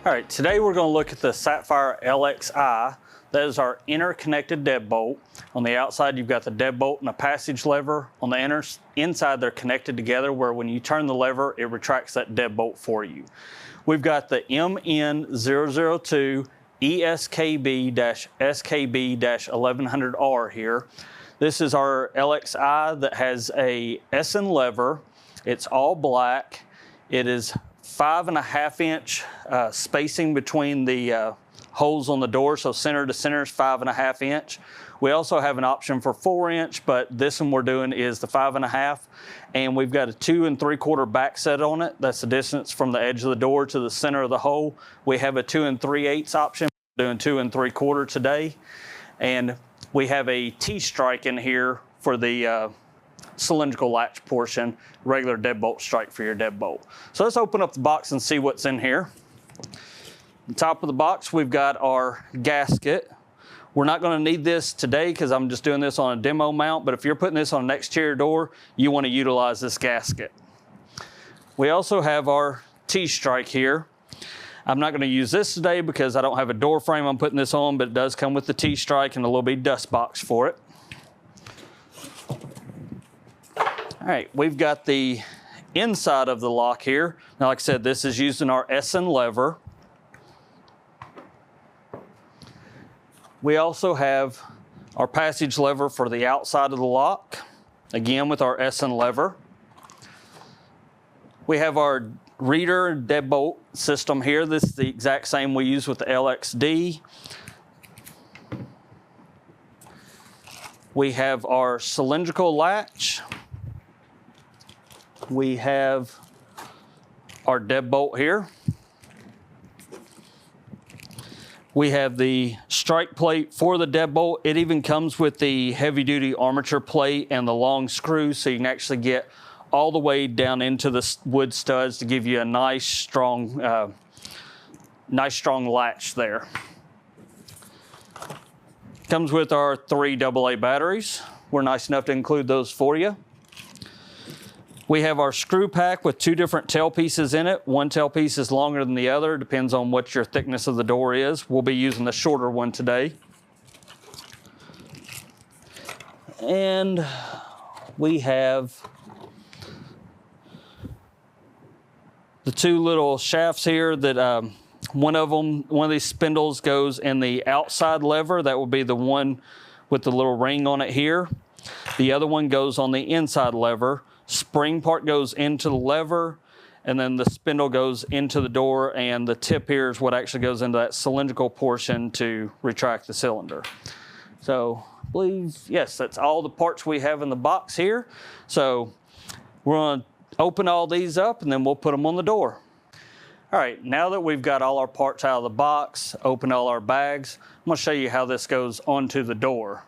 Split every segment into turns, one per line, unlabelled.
All right, today we're going to look at the Saffire LXI. That is our interconnected deadbolt. On the outside, you've got the deadbolt and a passage lever. On the inside, they're connected together where when you turn the lever, it retracts that deadbolt for you. We've got the MN002 ESKB-SKB-1100R here. This is our LXI that has a SN lever. It's all black. It is 5.5 inch spacing between the holes on the door, so center to center is 5.5 inch. We also have an option for 4 inch, but this one we're doing is the 5.5, and we've got a 2 3/4 back set on it. That's the distance from the edge of the door to the center of the hole. We have a 2 3/8 option. We're doing 2 3/4 today, and we have a T-strike in here for the cylindrical latch portion, regular deadbolt strike for your deadbolt. So let's open up the box and see what's in here. On top of the box, we've got our gasket. We're not going to need this today because I'm just doing this on a demo mount, but if you're putting this on an exterior door, you want to utilize this gasket. We also have our T-strike here. I'm not going to use this today because I don't have a door frame I'm putting this on, but it does come with the T-strike and a little bitty dust box for it. All right, we've got the inside of the lock here. Now, like I said, this is using our SN lever. We also have our passage lever for the outside of the lock, again with our SN lever. We have our reader deadbolt system here. This is the exact same we use with the LXD. We have our cylindrical latch. We have our deadbolt here. We have the strike plate for the deadbolt. It even comes with the heavy-duty armature plate and the long screws, so you can actually get all the way down into the wood studs to give you a nice strong latch there. Comes with our 3 AA batteries. We're nice enough to include those for you. We have our screw pack with 2 different tail pieces in it. One tail piece is longer than the other, depends on what your thickness of the door is. We'll be using the shorter one today. And we have the 2 little shafts here that one of these spindles goes in the outside lever. That will be the one with the little ring on it here. The other one goes on the inside lever. Spring part goes into the lever, and then the spindle goes into the door, and the tip here is what actually goes into that cylindrical portion to retract the cylinder. So I believe, yes, that's all the parts we have in the box here. So we're going to open all these up, and then we'll put them on the door. All right, now that we've got all our parts out of the box, open all our bags, I'm going to show you how this goes onto the door.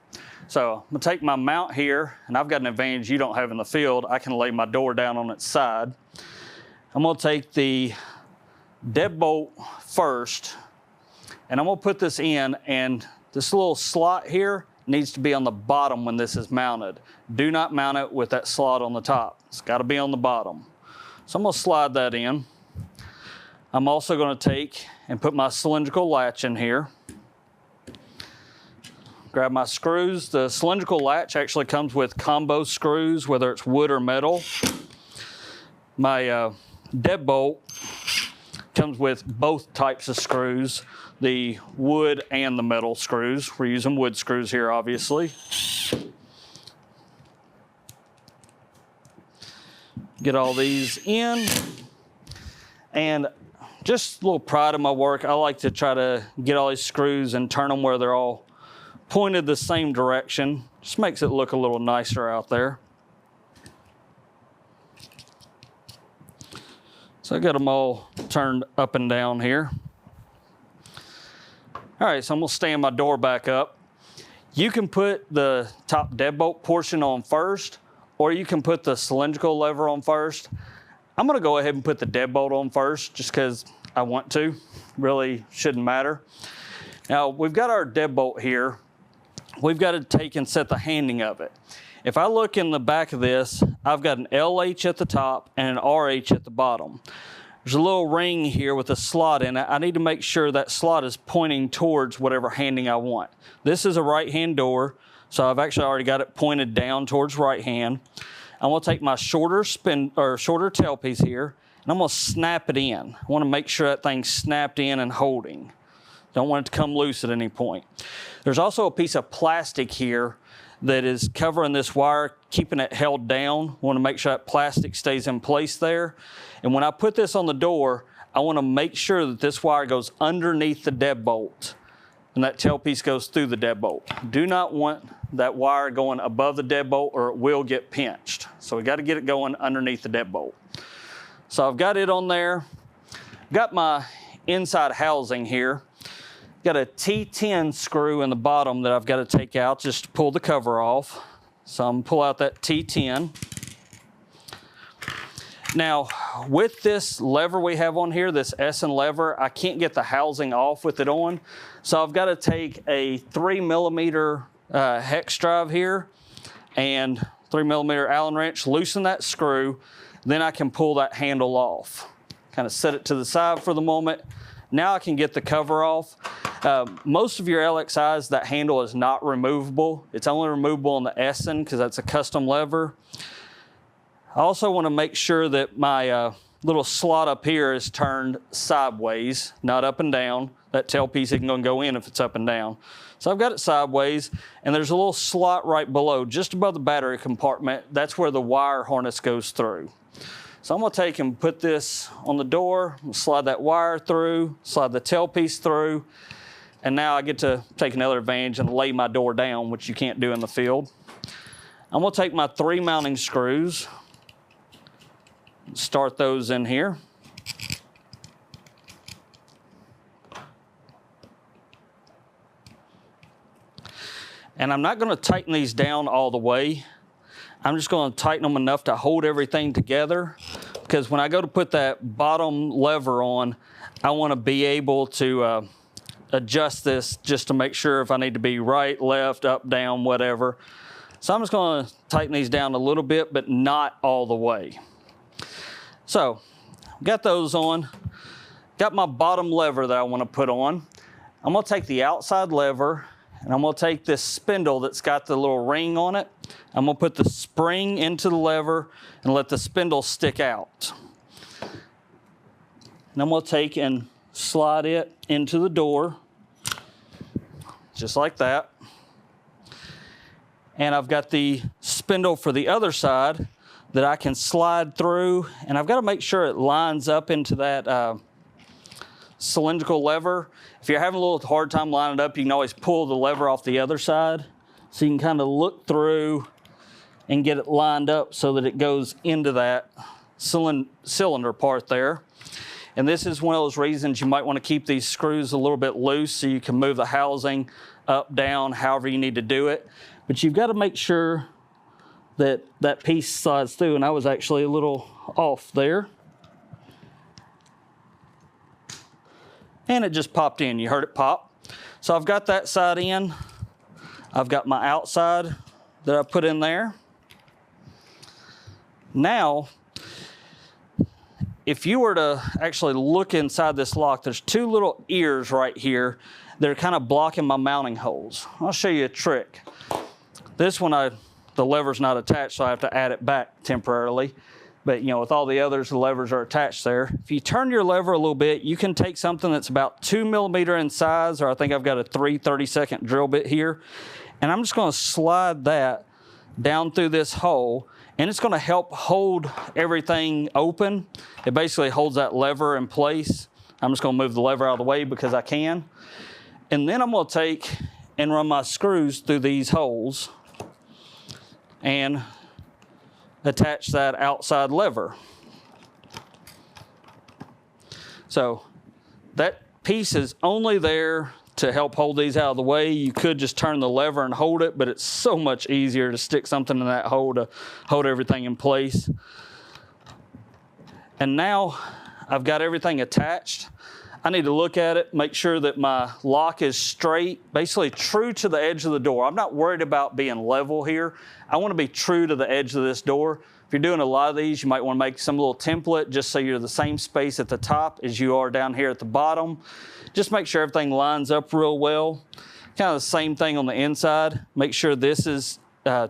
So I'm going to take my mount here, and I've got an advantage you don't have in the field. I can lay my door down on its side. I'm going to take the deadbolt first, and I'm going to put this in, and this little slot here needs to be on the bottom when this is mounted. Do not mount it with that slot on the top. It's got to be on the bottom. So I'm going to slide that in. I'm also going to take and put my cylindrical latch in here. Grab my screws. The cylindrical latch actually comes with combo screws, whether it's wood or metal. My deadbolt comes with both types of screws, the wood and the metal screws. We're using wood screws here, obviously. Get all these in. And just a little pride in my work, I like to try to get all these screws and turn them where they're all pointed the same direction. Just makes it look a little nicer out there. So I got them all turned up and down here. All right, so I'm gonna stand my door back up. You can put the top deadbolt portion on first, or you can put the cylindrical lever on first. I'm gonna go ahead and put the deadbolt on first just because I want to. Really shouldn't matter. Now we've got our deadbolt here. We've got to take and set the handing of it. If I look in the back of this, I've got an LH at the top and an RH at the bottom. there's a little ring here with a slot in it. I need to make sure that slot is pointing towards whatever handing I want. This is a right-hand door, so I've actually already got it pointed down towards right hand. I'm gonna take my shorter tailpiece here, and I'm gonna snap it in. I wanna make sure that thing's snapped in and holding. Don't want it to come loose at any point. There's also a piece of plastic here that is covering this wire, keeping it held down. I want to make sure that plastic stays in place there. And when I put this on the door, I want to make sure that this wire goes underneath the deadbolt and that tailpiece goes through the deadbolt. Do not want that wire going above the deadbolt or it will get pinched. So we got to get it going underneath the deadbolt. So I've got it on there. Got my inside housing here. Got a T10 screw in the bottom that I've got to take out just to pull the cover off. So I'm going to pull out that T10. Now, with this lever we have on here, this Essen lever, I can't get the housing off with it on. So I've got to take a 3mm hex drive here and 3mm Allen wrench, loosen that screw, then I can pull that handle off. Kind of set it to the side for the moment. Now I can get the cover off. Most of your LXIs, that handle is not removable. It's only removable on the Essen because that's a custom lever. I also want to make sure that my little slot up here is turned sideways, not up and down. That tailpiece isn't going to go in if it's up and down. So I've got it sideways, and there's a little slot right below, just above the battery compartment. That's where the wire harness goes through. So I'm going to take and put this on the door, slide that wire through, slide the tailpiece through, and now I get to take another advantage and lay my door down, which you can't do in the field. I'm going to take my 3 mounting screws, start those in here. And I'm not going to tighten these down all the way. I'm just going to tighten them enough to hold everything together, because when I go to put that bottom lever on, I want to be able to adjust this just to make sure if I need to be right, left, up, down, whatever. So I'm just going to tighten these down a little bit, but not all the way. So got those on. Got my bottom lever that I want to put on. I'm going to take the outside lever, and I'm going to take this spindle that's got the little ring on it. I'm going to put the spring into the lever and let the spindle stick out. And I'm going to take and slide it into the door, just like that. And I've got the spindle for the other side that I can slide through, and I've got to make sure it lines up into that cylindrical lever. If you're having a little hard time lining it up, you can always pull the lever off the other side. So you can kind of look through and get it lined up so that it goes into that cylinder part there. And this is one of those reasons you might want to keep these screws a little bit loose so you can move the housing up, down, however you need to do it. But you've got to make sure that that piece slides through, and I was actually a little off there. And it just popped in. You heard it pop. So I've got that side in. I've got my outside that I put in there. Now, if you were to actually look inside this lock, there's 2 little ears right here that are kind of blocking my mounting holes. I'll show you a trick. This one, the lever's not attached, so I have to add it back temporarily. But you know, with all the others, the levers are attached there. If you turn your lever a little bit, you can take something that's about 2mm in size, or I think I've got a 3/32 drill bit here. And I'm just going to slide that down through this hole, and it's going to help hold everything open. It basically holds that lever in place. I'm just going to move the lever out of the way because I can. And then I'm going to take and run my screws through these holes and attach that outside lever. So that piece is only there to help hold these out of the way. You could just turn the lever and hold it, but it's so much easier to stick something in that hole to hold everything in place. And now I've got everything attached. I need to look at it, make sure that my lock is straight, basically true to the edge of the door. I'm not worried about being level here. I want to be true to the edge of this door. If you're doing a lot of these, you might want to make some little template just so you're the same space at the top as you are down here at the bottom. Just make sure everything lines up real well. Kind of the same thing on the inside. Make sure this is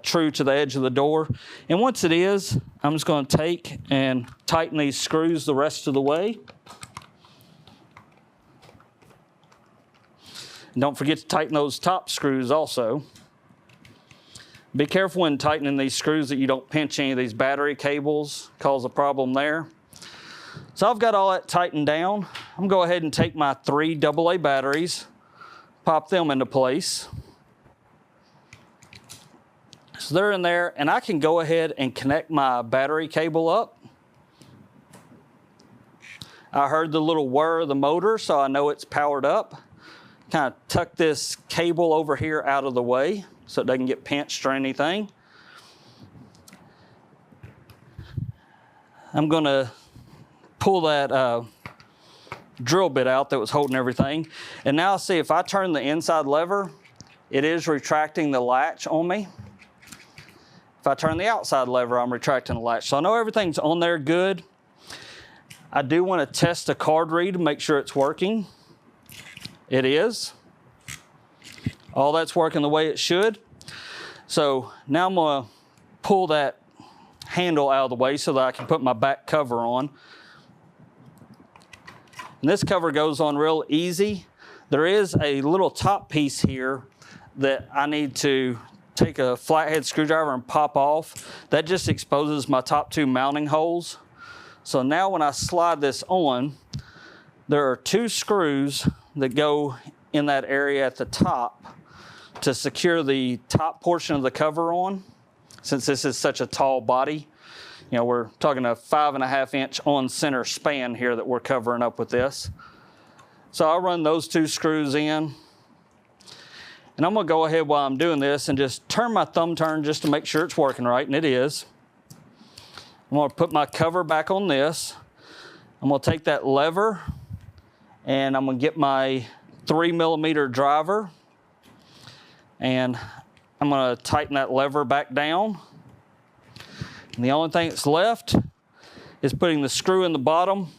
true to the edge of the door. And once it is, I'm just going to take and tighten these screws the rest of the way. And don't forget to tighten those top screws also. Be careful when tightening these screws that you don't pinch any of these battery cables, cause a problem there. So I've got all that tightened down. I'm going to go ahead and take my 3 AA batteries, pop them into place. So they're in there, and I can go ahead and connect my battery cable up. I heard the little whir of the motor, so I know it's powered up. Kind of tuck this cable over here out of the way so it doesn't get pinched or anything. I'm going to pull that drill bit out that was holding everything. And now see, if I turn the inside lever, it is retracting the latch on me. If I turn the outside lever, I'm retracting the latch. So I know everything's on there good. I do want to test the card read to make sure it's working. It is. All that's working the way it should. So now I'm going to pull that handle out of the way so that I can put my back cover on. And this cover goes on real easy. There is a little top piece here that I need to take a flathead screwdriver and pop off. That just exposes my top 2 mounting holes. So now when I slide this on, there are 2 screws that go in that area at the top to secure the top portion of the cover on. Since this is such a tall body, you know, we're talking a 5.5 inch on center span here that we're covering up with this. So I'll run those 2 screws in. And I'm going to go ahead while I'm doing this and just turn my thumb turn just to make sure it's working right, and it is. I'm going to put my cover back on this. I'm going to take that lever and I'm going to get my 3mm driver, and I'm going to tighten that lever back down. And the only thing that's left is putting the screw in the bottom.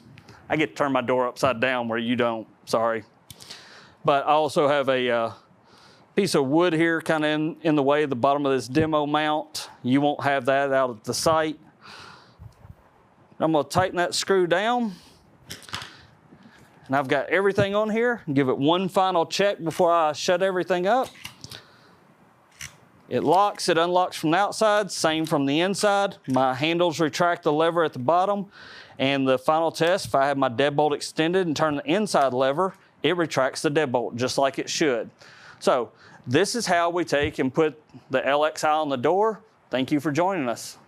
I get to turn my door upside down where you don't, sorry. But I also have a piece of wood here kind of in the way of the bottom of this demo mount. You won't have that out at the site. I'm going to tighten that screw down. And I've got everything on here. Give it one final check before I shut everything up. It locks, it unlocks from the outside, same from the inside. My handles retract the lever at the bottom. And the final test, if I have my deadbolt extended and turn the inside lever, it retracts the deadbolt just like it should. So this is how we take and put the LXI on the door. Thank you for joining us.